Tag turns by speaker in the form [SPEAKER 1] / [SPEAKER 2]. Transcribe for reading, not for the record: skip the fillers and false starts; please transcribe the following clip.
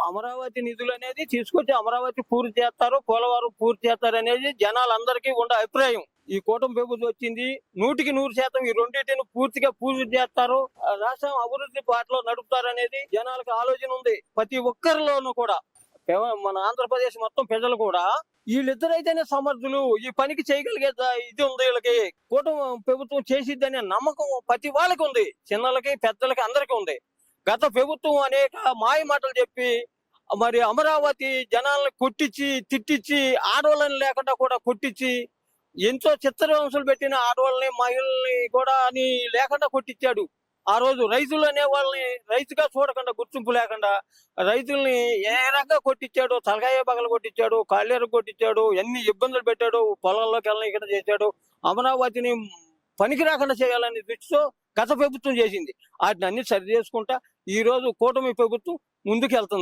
[SPEAKER 1] అమరావతి నిధులు అనేది తీసుకొచ్చి అమరావతి పూర్తి చేస్తారు, పోలవరం పూర్తి చేస్తారు అనేది జనాలందరికీ ఉండే అభిప్రాయం. ఈ కూటమి ప్రభుత్వం వచ్చింది 100% ఈ రెండింటిని పూర్తిగా పూర్తి చేస్తారు, రాష్ట్రం అభివృద్ధి బాటలో నడుపుతారనేది జనాలకు ఆలోచన ఉంది ప్రతి ఒక్కరిలోనూ కూడా. మన ఆంధ్రప్రదేశ్ మొత్తం ప్రజలు కూడా వీళ్ళిద్దరైతేనే సమర్థులు, ఈ పనికి చేయగలిగే ఇది ఉంది వీళ్ళకి, కూటమి ప్రభుత్వం చేసిద్దనే నమ్మకం ప్రతి వాళ్ళకి ఉంది, చిన్నలకి పెద్దలకి అందరికీ ఉంది. గత ప్రభుత్వం అనేక మాయ మాటలు చెప్పి మరి అమరావతి జనాలను కొట్టించి తిట్టించి ఆడవాళ్ళని లేకుండా కూడా కొట్టించి ఎంతో చిత్రహింసలు పెట్టిన ఆడవాళ్ళని మహిళల్ని కూడా అని లేకుండా కొట్టించాడు. ఆ రోజు రైతులు అనే వాళ్ళని రైతుగా చూడకుండా, గుర్తింపు లేకుండా రైతుల్ని ఏ రకంగా కొట్టించాడు, తలకాయ పగలు కొట్టించాడు, కాళ్ళేరు కొట్టించాడు, ఎన్ని ఇబ్బందులు పెట్టాడు, పొలంలోకి వెళ్ళని ఇక్కడ చేశాడు. అమరావతిని పనికి రాకుండా చేయాలని దృష్టితో గత ప్రభుత్వం చేసింది. వాటిని అన్ని సరి చేసుకుంటా ఈ రోజు కూటమి ప్రభుత్వం ముందుకు వెళ్తుంది.